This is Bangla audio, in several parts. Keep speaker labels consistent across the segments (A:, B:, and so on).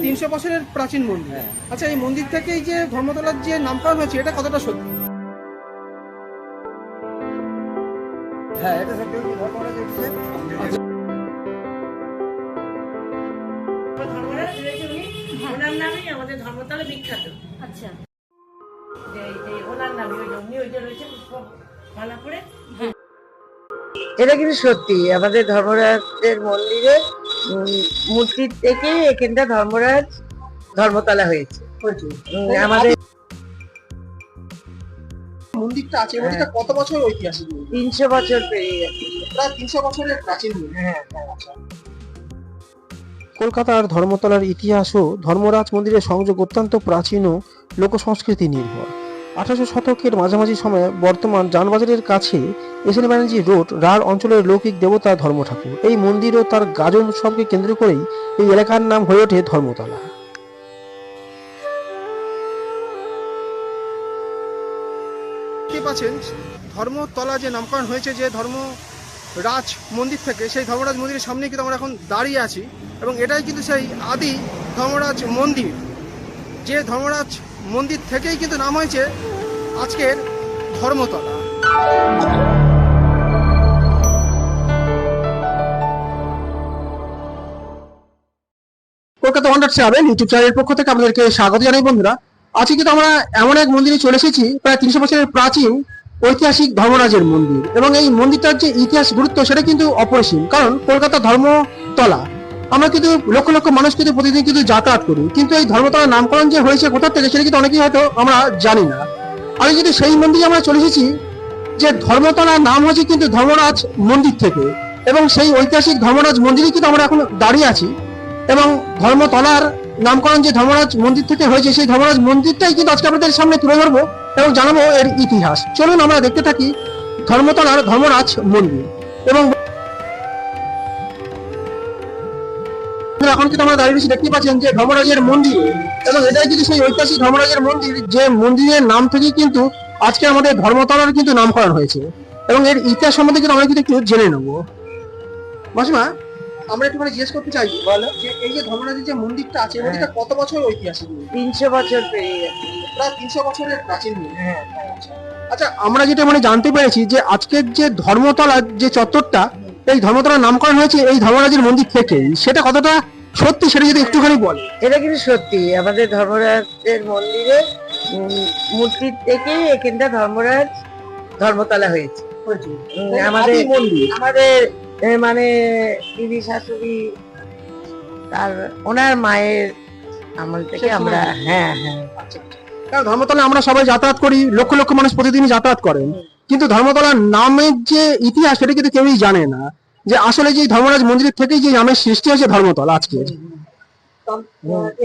A: 300 বছরের প্রাচীন মন্দির। আচ্ছা, এই মন্দির থেকেই যে ধর্মতলার যে নামকরণ হয়েছে, এটা কতটা সত্যি?
B: হ্যাঁ, এটা সত্যি ধর্মরাজ এসেছে।
C: ধর্মরাজ উনি ওনার নামেই আমাদের ধর্মতলা বিখ্যাত।
D: আচ্ছা,
C: ওনার নামে উনি ওই যে রয়েছে পুষ্পমালাপুরে।
E: এটা কিন্তু সত্যি আমাদের ধর্মরাজের মন্দিরে মূর্তির থেকে এখানটা ধর্মরাজ ধর্মতলা হয়েছে। আমাদের
A: মন্দিরটা আছে, মন্দিরটা কত বছর ঐতিহাসিক?
E: 300 বছর পেরিয়ে গেছে।
A: প্রায় 300 বছরের প্রাচীন মন্দির।
E: হ্যাঁ,
F: কলকাতার ধর্মতলার ইতিহাস ও ধর্মরাজ মন্দিরের সংযোগ অত্যন্ত প্রাচীন ও লোকসংস্কৃতি নির্ভর। 1800 শতকের মাঝামাঝি সময়ে বর্তমান যানবাজারের কাছে এসএন ব্যানার্জি রোড রাঢ় অঞ্চলের লৌকিক দেবতা ধর্ম ঠাকুর এই মন্দির ও তার গাজন উৎসবকে কেন্দ্র করেই এই এলাকার নাম হয়ে ওঠে ধর্মতলা।
A: দেখতে পাচ্ছেন ধর্মতলা যে নামকরণ হয়েছে যে ধর্মরাজ মন্দির থেকে, সেই ধর্মরাজ মন্দিরের সামনে কিন্তু আমরা এখন দাঁড়িয়ে আছি এবং এটাই কিন্তু সেই আদি ধর্মরাজ মন্দির। যে ধর্মরাজ মন্দির থেকেই কিন্তু নাম হয়েছে আজকের ধর্মতলা। কলকাতা 107 ইউটিউব চ্যানেলের পক্ষ থেকে আপনাদেরকে স্বাগত জানাই বন্ধুরা। আজকে কিন্তু আমরা এমন এক মন্দিরে চলে এসেছি, প্রায় 300 বছরের প্রাচীন ঐতিহাসিক ধর্মরাজের মন্দির। এবং এই মন্দিরটার যে ইতিহাস গুরুত্ব সেটা কিন্তু অপরিসীম, কারণ কলকাতা ধর্মতলা আমরা কিন্তু লক্ষ লক্ষ মানুষ কিন্তু প্রতিদিন কিন্তু যাতায়াত করি, কিন্তু এই ধর্মতলার নামকরণ যে হয়েছে কোথা থেকে সেটা কিন্তু অনেকেই হয়তো আমরা জানি না। আমি কিন্তু সেই মন্দিরে আমরা চলে এসেছি যে ধর্মতলার নাম হয়েছে কিন্তু ধর্মরাজ মন্দির থেকে, এবং সেই ঐতিহাসিক ধর্মরাজ মন্দিরে কিন্তু আমরা এখন দাঁড়িয়ে আছি। এবং ধর্মতলার নামকরণ যে ধর্মরাজ মন্দির থেকে হয়েছে, সেই ধর্মরাজ মন্দিরটাই কিন্তু আজকে আপনাদের সামনে তুলে ধরবো এবং জানাবো এর ইতিহাস। চলুন আমরা দেখতে থাকি ধর্মতলার ধর্মরাজ মন্দির। এবং এখন কিন্তু আমরা দাঁড়িয়ে রয়েছি, দেখতে পাচ্ছেন যে ধর্মরাজের মন্দির, এবং এটাই কিন্তু সেই ঐতিহাসিক ধর্মরাজের মন্দির যে মন্দিরের নাম থেকেই কিন্তু আজকে আমাদের ধর্মতলার কিন্তু নামকরণ হয়েছে। এবং এর ইতিহাস সম্বন্ধে কিন্তু আমরা কিন্তু একটু জেনে নেবো। মাসিমা, আমরা একটু জিজ্ঞেস করতে চাই, বলো যে এই যে ধর্মরাজের যে মন্দিরটা আছে, মন্দিরটা কত বছর ঐতিহাসিক?
E: 300 বছর পেরিয়ে গেছে।
A: প্রায় 300 বছরের প্রাচীন মন্দির। আচ্ছা, আমরা যেটা জানতে পেরেছি যে আজকের যে ধর্মতলার যে চত্বরটা, এই ধর্মতলার নামকরণ হয়েছে এই ধর্মরাজের মন্দির থেকে, সেটা কতটা সত্যি সেটা যদি একটুখানি বল।
E: এটা কিন্তু সত্যি আমাদের ধর্মরাজের মন্দিরে মূর্তির থেকে এখানটা ধর্মরাজ ধর্মতলা হয়েছে। আমাদের আমাদের মানে দিদি শাশুড়ি তার ওনার মায়ের আমল থেকে আমরা। হ্যাঁ,
A: কারণ ধর্মতলা আমরা সবাই যাতায়াত করি, লক্ষ লক্ষ মানুষ প্রতিদিনই যাতায়াত করেন, কিন্তু ধর্মতলার নামের যে ইতিহাস সেটা কিন্তু কেউই জানে না, যে আসলে যে ধর্মরাজ মন্দির থেকেই যে নামের সৃষ্টি হয়েছে ধর্মতলা আজকে।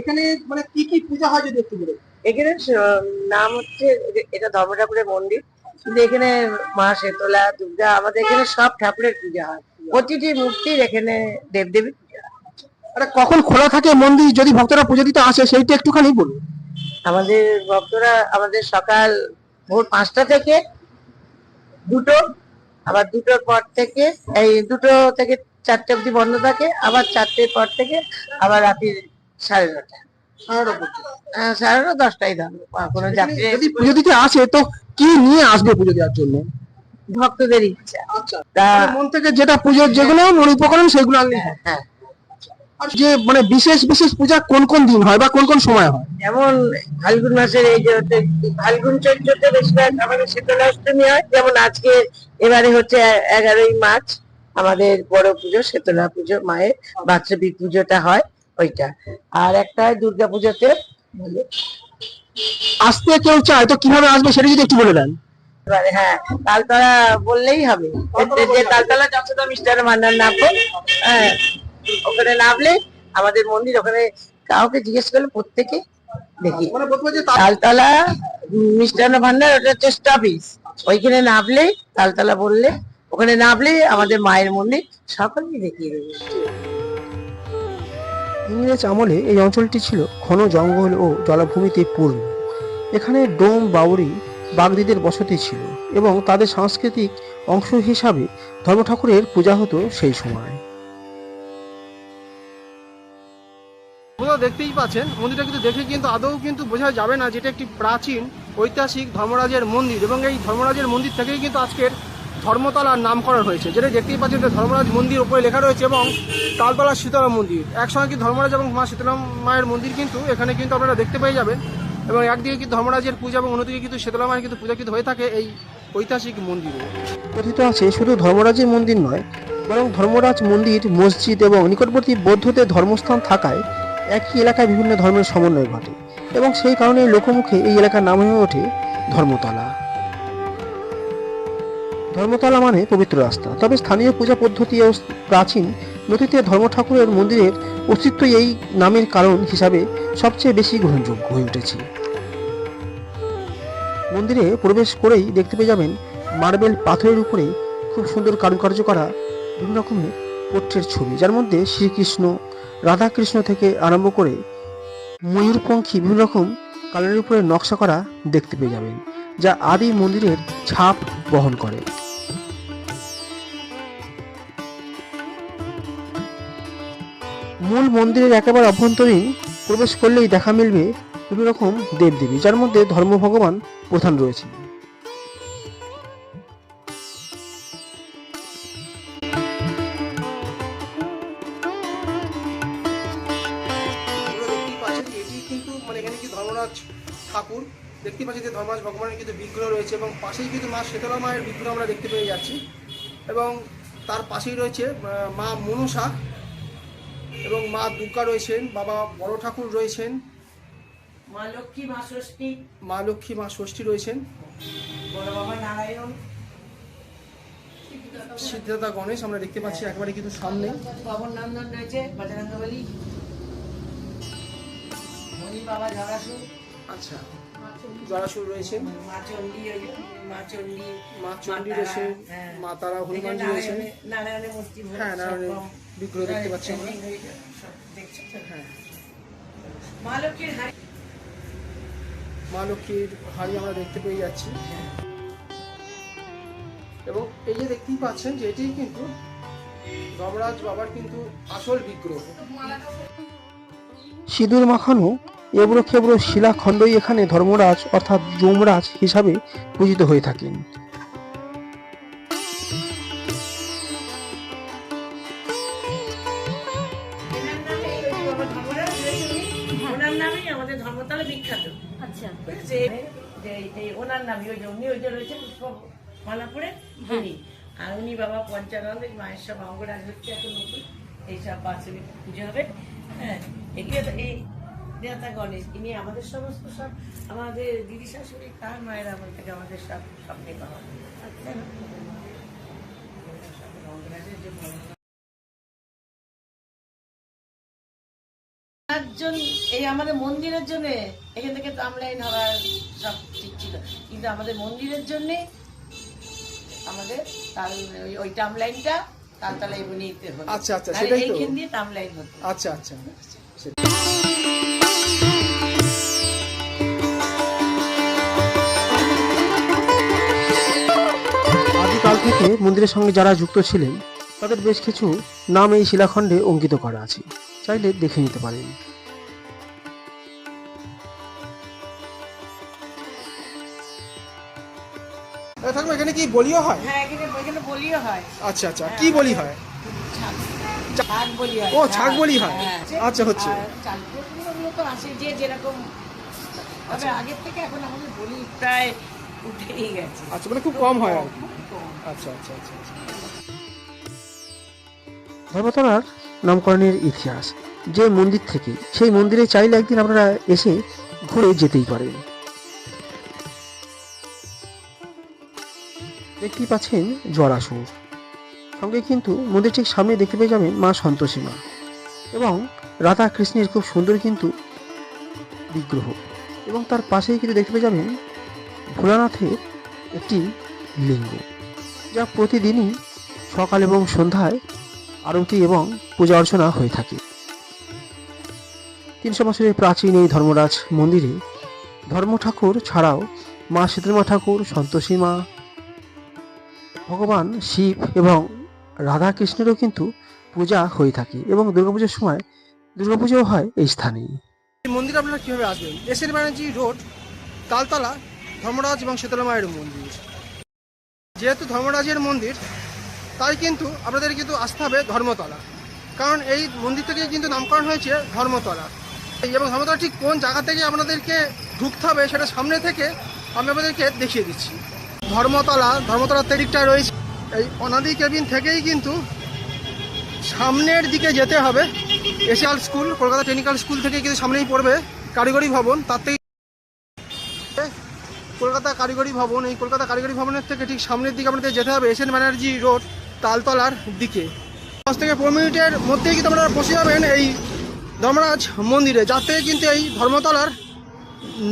A: এখানে কি কি পূজা হয় যদি একটু বলে।
E: এখানে নাম হচ্ছে এটা ধর্ম ঠাকুরের মন্দির, কিন্তু এখানে মা শেতলা, দুর্গা, আমাদের এখানে সব ঠাকুরের পূজা হয়। প্রতিটি মূর্তির এখানে দেবদেবীর পূজা হয়।
A: আরে কখন খোলা থাকে মন্দির, যদি ভক্তরা পুজো দিতে আসে সেইটা একটুখানি বলুন।
E: আমাদের ভক্তরা আমাদের সকাল ভোর 5টা থেকে 2টো, আবার 2টোর পর থেকে এই 2টো থেকে 4টে অবধি বন্ধ থাকে, আবার 4টের পর থেকে আবার রাত্রি 9:30। 9:30 10টাই ধরো। কোনো যাত্রী
A: যদি পুজো দিতে আসে তো কি নিয়ে আসবে পুজো দেওয়ার জন্য?
E: ভক্তদের ইচ্ছা।
A: আচ্ছা,
E: তা
A: মন থেকে যেটা পুজোর যেগুলো মনে উপকরণ সেগুলো আনলে হয়।
E: হ্যাঁ,
A: আর যে বিশেষ বিশেষ পূজা কোন কোন দিন হয় বা কোন কোন সময় হয়?
E: যেমন ফাল্গুন মাসের এই যে ফাল্গুন চৈত্রতে বেশিরভাগ আমাদের শীতলা অষ্টমী হয়। যেমন আজকে এবারে হচ্ছে 11ই মার্চ আমাদের বড় পুজো শীতলা পুজো, মায়ের বাৎসরিক পুজোটা হয় ওইটা। আর একটা হয় দুর্গা পুজোতে।
A: আসতে কেউ চায় তো কিভাবে আসবে সেটা যদি একটু বলে দেন।
E: হ্যাঁ, তালতলা বললেই হবে, যে তালতলা যশোদা মিষ্টান্ন ভান্ডার নামবো। হ্যাঁ, ওখানে নামলে আমাদের মন্দির, ওখানে কাউকে জিজ্ঞেস করলে প্রত্যেকে দেখি তালতলা মিষ্টান্ন ভান্ডার, ওটা হচ্ছে স্টপেজ। ওইখানে নামলে তালতলা বললে, ওখানে নামলে আমাদের মায়ের মন্দির, সকলকে দেখিয়ে দেবে।
F: ইংরেজ আমলে এই অঞ্চলটি ছিল ঘন জঙ্গল ও জলাভূমিতে পূর্ণ। এখানে ডোম, বাউরি, বাগদিদের বসতি ছিল এবং তাদের সাংস্কৃতিক অংশ হিসাবে ধর্ম ঠাকুরের পূজা হতো সেই সময়।
A: দেখতেই পাচ্ছেন মন্দিরটা কিন্তু দেখে কিন্তু আদৌ কিন্তু বোঝা যাবে না যেটা একটি প্রাচীন ঐতিহাসিক ধর্মরাজের মন্দির, এবং এই ধর্মরাজের মন্দির থেকেই কিন্তু আজকের ধর্মতলার নামকরণ হয়েছে। যেটা দেখতেই পাচ্ছেন যে ধর্মরাজ মন্দির উপরে লেখা রয়েছে এবং তালতলা শীতলা মন্দির একসঙ্গে কিন্তু ধর্মরাজ এবং মা শীতলা মায়ের মন্দির কিন্তু এখানে কিন্তু আপনারা দেখতে পেয়ে যাবেন। এবং একদিকে কিন্তু ধর্মরাজের পূজা এবং অন্যদিকে কিন্তু শীতলা মায়ের কিন্তু পূজা কিন্তু হয়ে থাকে এই ঐতিহাসিক মন্দিরে।
F: কথিত আছে শুধু ধর্মরাজের মন্দির নয়, বরং ধর্মরাজ মন্দির, মসজিদ এবং নিকটবর্তী বৌদ্ধদের ধর্মস্থান থাকায় একই এলাকায় বিভিন্ন ধর্মের সমন্বয় ঘটে, এবং সেই কারণে লোকমুখে এই এলাকার নাম হয়ে ওঠে ধর্মতলা। ধর্মতলা মানে পবিত্র রাস্তা। তবে স্থানীয় পূজা পদ্ধতি ও প্রাচীন নথিতে ধর্ম ঠাকুরের মন্দিরের অস্তিত্ব এই নামের কারণ হিসাবে সবচেয়ে বেশি গ্রহণযোগ্য হয়ে উঠেছে। মন্দিরে প্রবেশ করেই দেখতে পেয়ে যাবেন মার্বেল পাথরের উপরে খুব সুন্দর কারুকার্য করা বিভিন্ন রকমের পোট্রের ছবি, যার মধ্যে শ্রীকৃষ্ণ, রাধাকৃষ্ণ থেকে আরম্ভ করে ময়ূরপঙ্খী বিভিন্ন রকম কালারের উপরে নকশা করা দেখতে পেয়ে যাবেন, যা আদি মন্দিরের ছাপ বহন করে। মূল মন্দিরের একেবারে অভ্যন্তরীণ প্রবেশ করলেই দেখা মিলবে বিভিন্ন রকম দেবদেবী, যার মধ্যে ধর্ম ভগবান প্রধান রয়েছে।
A: এটি কিন্তু মানে এখানে কি ধর্মরাজ ঠাকুর দেখতে পাচ্ছি যে ধর্মরাজ ভগবানের কিন্তু বিগ্রহ রয়েছে, এবং পাশেই কিন্তু মা শীতলা মায়ের বিগ্রহ আমরা দেখতে পেয়ে যাচ্ছি, এবং তার পাশেই রয়েছে মা মনসা এবং মা দুর্গা রয়েছেন, বাবা বড় ঠাকুর রয়েছেন,
C: মা লক্ষ্মী, মা ষষ্ঠী,
A: মা লক্ষ্মী, মা ষষ্ঠী রয়েছেন,
C: বড় বাবা নারায়ণ,
A: সিদ্ধার্থা গণেশ আমরা দেখতে পাচ্ছি একেবারে কিন্তু সামনে।
C: বাবর নন্দন রয়েছে, বজরঙ্গবলী, মণি বাবা জরাসু,
A: আচ্ছা, জরাসুর রয়েছেন,
C: মা চণ্ডী, মা চণ্ডী,
A: মা চণ্ডী রয়েছেন,
C: হ্যাঁ।
A: মা তারা, হনুমানজি রয়েছেন,
C: নারায়ণের মূর্তি,
A: হ্যাঁ নারায়ণের বিগ্রহ দেখতে পাচ্ছি আমরা,
C: দেখছো তো?
A: হ্যাঁ
C: মা লক্ষ্মীর হাড়ি,
A: মা লক্ষ্মীর হাড়ি আমরা দেখতে পেয়ে যাচ্ছি, এবং এই যে দেখতেই পাচ্ছেন যে এটি কিন্তু ধর্মরাজ বাবার কিন্তু আসল বিগ্রহ।
F: সিঁদুর মাখানো এবড়ো খেবড়ো শিলাখণ্ডই এখানে ধর্মরাজ অর্থাৎ যমরাজ হিসাবে পূজিত হয়ে থাকেন।
C: এনার নামে ওই যে বাবা ধর্মরাজ রয়েছে উনি, ওনার নামেই আমাদের ধর্মতলা বিখ্যাত।
D: আচ্ছা,
C: বুঝেছে? এই ওনার নামে ওই যে উনি ওই যে রয়েছে পুষ্পমালাপুরে উনি, আর উনি বাবা পঞ্চানন্দ, মায়ের সব অঙ্গরাজ হচ্ছে এখন নতুন এইসব বাৎসরিক পুজো হবে। হ্যাঁ, এগুলো এই দেবতা গণেশ, ইনি আমাদের সমস্ত সব আমাদের দিদি শাশুড়ি তার মায়ের আমল থেকে আমাদের সব স্বপ্নে পাওয়া। অঙ্গরাজের যে এই আমাদের মন্দিরের জন্য এখান থেকে টামলাইন হওয়ার সব ঠিক ছিল, কিন্তু আমাদের মন্দিরের জন্য আমাদের ওই টামলাইনটা তালতলায় বনিতে হলো।
A: আচ্ছা আচ্ছা, সেটাই তো,
C: এইখান দিয়ে টামলাইন হতো।
A: আচ্ছা আচ্ছা।
F: আদিকাল থেকে মন্দিরের সঙ্গে যারা যুক্ত ছিলেন তাদের বেশ কিছু নাম এই শিলাখণ্ডে অঙ্কিত করা আছে, চাইলে দেখে নিতে পারেন।
A: থাকবো এখানে কি বলিও হয়?
C: হ্যাঁ, এখানে বলিও হয়।
A: আচ্ছা আচ্ছা, কি বলি হয়?
C: ছাগ বলি হয়।
A: ও, ছাগ বলি হয়,
C: হ্যাঁ।
A: আচ্ছা হচ্ছে।
C: আর চাল কুমড়োগুলো তো আসে যে যেরকম, তবে আগের থেকে এখন আমাদের বলি প্রায় উঠেই গেছে।
A: আচ্ছা, মানে খুব কম হয় আর কি।
C: খুব কম।
A: আচ্ছা আচ্ছা আচ্ছা আচ্ছা।
F: ধর্মতলার নামকরণের ইতিহাস, যে মন্দির থেকে, সেই মন্দিরে চাইলে একদিন আপনারা এসে ঘুরে যেতেই পারেন। দেখতেই পাচ্ছেন জরাসুর, সঙ্গে কিন্তু মন্দির ঠিক সামনে দেখতে পেয়ে যাবেন মা সন্তোষী মা এবং রাধা কৃষ্ণের খুব সুন্দর কিন্তু বিগ্রহ, এবং তার পাশেই কিন্তু দেখতে পেয়ে যাবেন ভোলানাথের একটি লিঙ্গ, যা প্রতিদিনই সকাল এবং সন্ধ্যায় আরতি এবং পূজা অর্চনা হয়ে থাকে। 300 বছরের প্রাচীন এই ধর্মরাজ মন্দিরে ধর্ম ঠাকুর ছাড়াও মা শীতলা ঠাকুর, সন্তোষী মা, ভগবান শিব এবং রাধা কৃষ্ণেরও কিন্তু পূজা হয়ে থাকে, এবং দুর্গাপূজার সময় দুর্গাপুজো হয় এই স্থানেই।
A: এই মন্দিরে আপনারা কিভাবে আসবেন? এসএন ব্যানার্জি রোড, তালতলা, ধর্মরাজ এবং শীতলা মায়ের মন্দির। যেহেতু ধর্মরাজের মন্দির, তাই কিন্তু আপনাদের কিন্তু আসতে হবে ধর্মতলা, কারণ এই মন্দির থেকে কিন্তু নামকরণ হয়েছে ধর্মতলা। এবং ধর্মতলা ঠিক কোন জায়গা থেকে আপনাদেরকে ঢুকতে হবে সেটা সামনে থেকে আমি আপনাদেরকে দেখিয়ে দিচ্ছি। ধর্মতলার দিকটা রয়েছে এই অনাদি কেবিন থেকেই কিন্তু সামনের দিকে যেতে হবে। এশিয়াল স্কুল, কলকাতা টেকনিক্যাল স্কুল থেকে কিন্তু সামনেই পড়বে কারিগরি ভবন, তার থেকে কলকাতা কারিগরি ভবন। এই কলকাতা কারিগরি ভবনের থেকে ঠিক সামনের দিকে আপনাদের যেতে হবে এসএন ব্যানার্জি রোড, তালতলার দিকে। 10 থেকে 15 মিনিটের মধ্যেই কিন্তু আপনারা পৌঁছে যাবেন এই ধর্মরাজ মন্দিরে, যার থেকে কিন্তু এই ধর্মতলার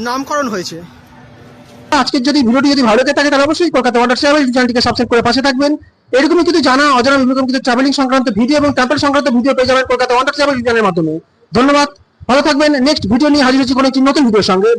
A: নামকরণ হয়েছে। আজকের যদি ভিডিওটি যদি ভালো লেগে থাকে তাহলে অবশ্যই কলকাতা ওয়ান্ডার ট্রাভেল চ্যানেলটিকে সাবস্ক্রাইব করে পাশে থাকবেন। এরকমই কিন্তু জানা অজানা বিভিন্ন রকম কিছু ট্রাভেলিং সংক্রান্ত ভিডিও এবং টেম্পল সংক্রান্ত ভিডিও পেয়ে যাবেন কলকাতা ওয়ান্ডার ট্রাভেল চ্যানেলের মাধ্যমে। ধন্যবাদ, ভালো থাকবেন। নেক্সট ভিডিও নিয়ে হাজির হচ্ছি কোনো একটি নতুন ভিডিওর সঙ্গে।